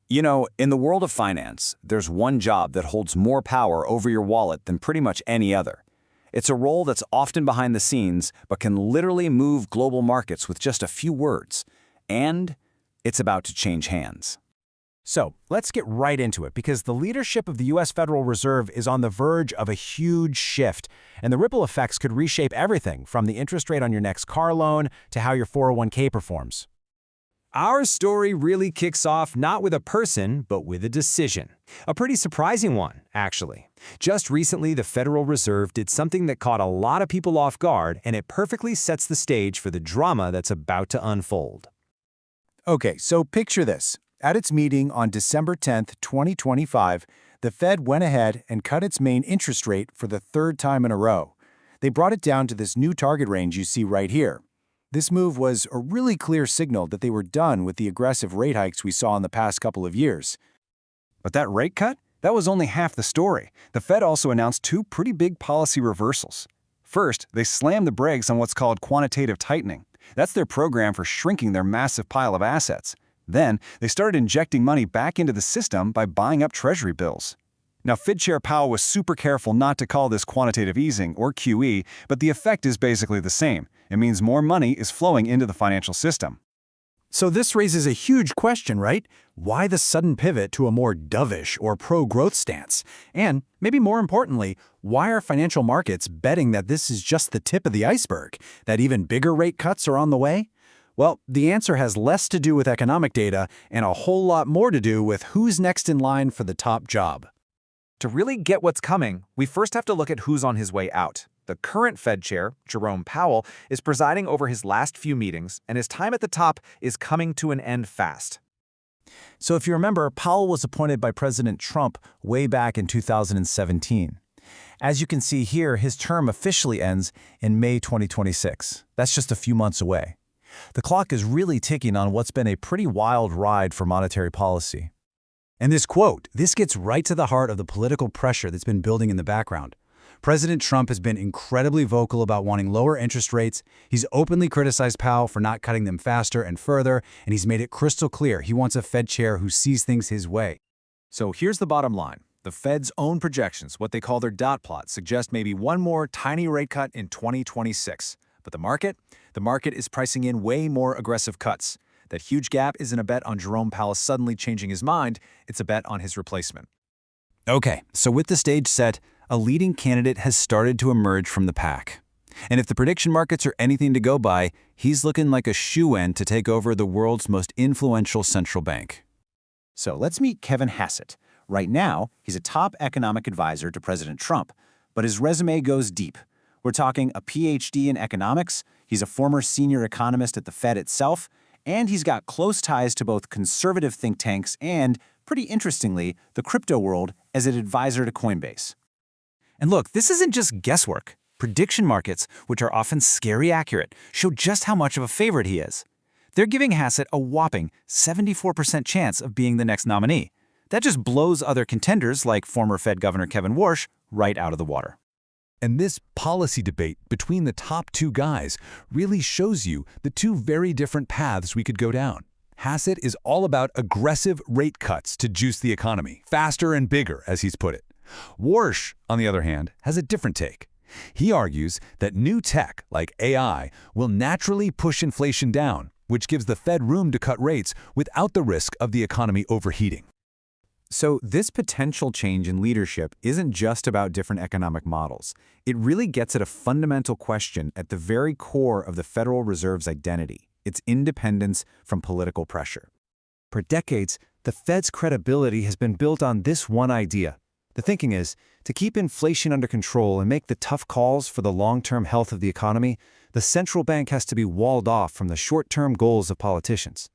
You know, in the world of finance, there's one job that holds more power over your wallet than pretty much any other. It's a role that's often behind the scenes, but can literally move global markets with just a few words. And it's about to change hands. So let's get right into it, because the leadership of the U.S. Federal Reserve is on the verge of a huge shift, and the ripple effects could reshape everything from the interest rate on your next car loan to how your 401k performs. Our story really kicks off not with a person, but with a decision. A pretty surprising one, actually. Just recently, the Federal Reserve did something that caught a lot of people off guard, and it perfectly sets the stage for the drama that's about to unfold. Okay, so picture this. At its meeting on December 10, 2025, the Fed went ahead and cut its main interest rate for the third time in a row. They brought it down to this new target range you see right here. This move was a really clear signal that they were done with the aggressive rate hikes we saw in the past couple of years. But that rate cut? That was only half the story. The Fed also announced two pretty big policy reversals. First, they slammed the brakes on what's called quantitative tightening. That's their program for shrinking their massive pile of assets. Then, they started injecting money back into the system by buying up Treasury bills. Now, Fed Chair Powell was super careful not to call this quantitative easing, or QE, but the effect is basically the same. It means more money is flowing into the financial system. So this raises a huge question, right? Why the sudden pivot to a more dovish or pro-growth stance? And, maybe more importantly, why are financial markets betting that this is just the tip of the iceberg, that even bigger rate cuts are on the way? Well, the answer has less to do with economic data and a whole lot more to do with who's next in line for the top job. To really get what's coming, we first have to look at who's on his way out. The current Fed chair, Jerome Powell, is presiding over his last few meetings, and his time at the top is coming to an end fast. So if you remember, Powell was appointed by President Trump way back in 2017. As you can see here, his term officially ends in May 2026. That's just a few months away. The clock is really ticking on what's been a pretty wild ride for monetary policy. And this quote, this gets right to the heart of the political pressure that's been building in the background. President Trump has been incredibly vocal about wanting lower interest rates. He's openly criticized Powell for not cutting them faster and further, and he's made it crystal clear he wants a Fed chair who sees things his way. So here's the bottom line. The Fed's own projections, what they call their dot plot, suggest maybe one more tiny rate cut in 2026. But the market is pricing in way more aggressive cuts. That huge gap isn't a bet on Jerome Powell suddenly changing his mind, it's a bet on his replacement. Okay, so with the stage set, a leading candidate has started to emerge from the pack. And if the prediction markets are anything to go by, he's looking like a shoo-in to take over the world's most influential central bank. So let's meet Kevin Hassett. Right now, he's a top economic advisor to President Trump, but his resume goes deep. We're talking a PhD in economics, he's a former senior economist at the Fed itself, and he's got close ties to both conservative think tanks and, pretty interestingly, the crypto world as an advisor to Coinbase. And look, this isn't just guesswork. Prediction markets, which are often scary accurate, show just how much of a favorite he is. They're giving Hassett a whopping 74% chance of being the next nominee. That just blows other contenders like former Fed Governor Kevin Warsh right out of the water. And this policy debate between the top two guys really shows you the two very different paths we could go down. Hassett is all about aggressive rate cuts to juice the economy, faster and bigger, as he's put it. Warsh, on the other hand, has a different take. He argues that new tech, like AI, will naturally push inflation down, which gives the Fed room to cut rates without the risk of the economy overheating. So this potential change in leadership isn't just about different economic models. It really gets at a fundamental question at the very core of the Federal Reserve's identity, its independence from political pressure. For decades, the Fed's credibility has been built on this one idea. The thinking is, to keep inflation under control and make the tough calls for the long-term health of the economy, the central bank has to be walled off from the short-term goals of politicians.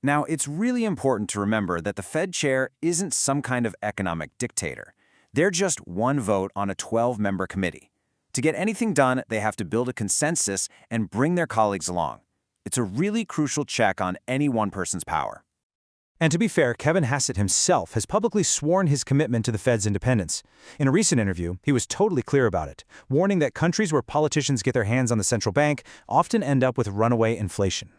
Now, it's really important to remember that the Fed chair isn't some kind of economic dictator. They're just one vote on a 12-member committee. To get anything done, they have to build a consensus and bring their colleagues along. It's a really crucial check on any one person's power. And to be fair, Kevin Hassett himself has publicly sworn his commitment to the Fed's independence. In a recent interview, he was totally clear about it, warning that countries where politicians get their hands on the central bank often end up with runaway inflation.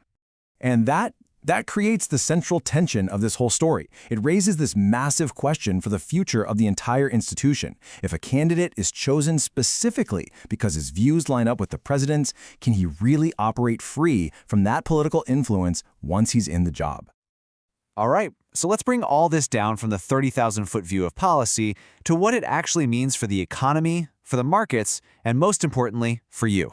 And that That creates the central tension of this whole story. It raises this massive question for the future of the entire institution. If a candidate is chosen specifically because his views line up with the president's, can he really operate free from that political influence once he's in the job? All right, so let's bring all this down from the 30,000-foot view of policy to what it actually means for the economy, for the markets, and most importantly, for you.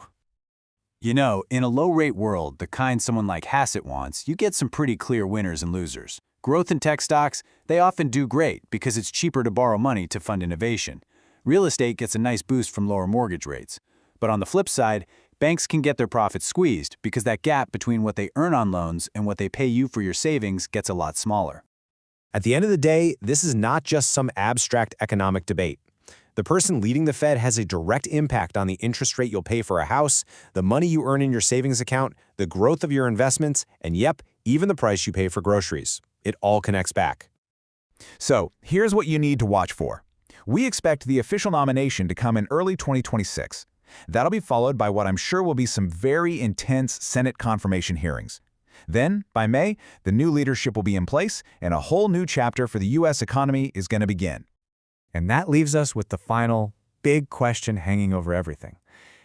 You know, in a low-rate world, the kind someone like Hassett wants, you get some pretty clear winners and losers. Growth and tech stocks, they often do great because it's cheaper to borrow money to fund innovation. Real estate gets a nice boost from lower mortgage rates. But on the flip side, banks can get their profits squeezed because that gap between what they earn on loans and what they pay you for your savings gets a lot smaller. At the end of the day, this is not just some abstract economic debate. The person leading the Fed has a direct impact on the interest rate you'll pay for a house, the money you earn in your savings account, the growth of your investments, and yep, even the price you pay for groceries. It all connects back. So, here's what you need to watch for. We expect the official nomination to come in early 2026. That'll be followed by what I'm sure will be some very intense Senate confirmation hearings. Then, by May, the new leadership will be in place, and a whole new chapter for the U.S. economy is going to begin. And that leaves us with the final, big question hanging over everything.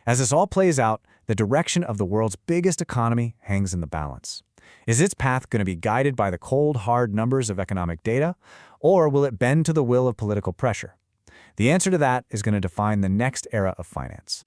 As this all plays out, the direction of the world's biggest economy hangs in the balance. Is its path going to be guided by the cold, hard numbers of economic data, or will it bend to the will of political pressure? The answer to that is going to define the next era of finance.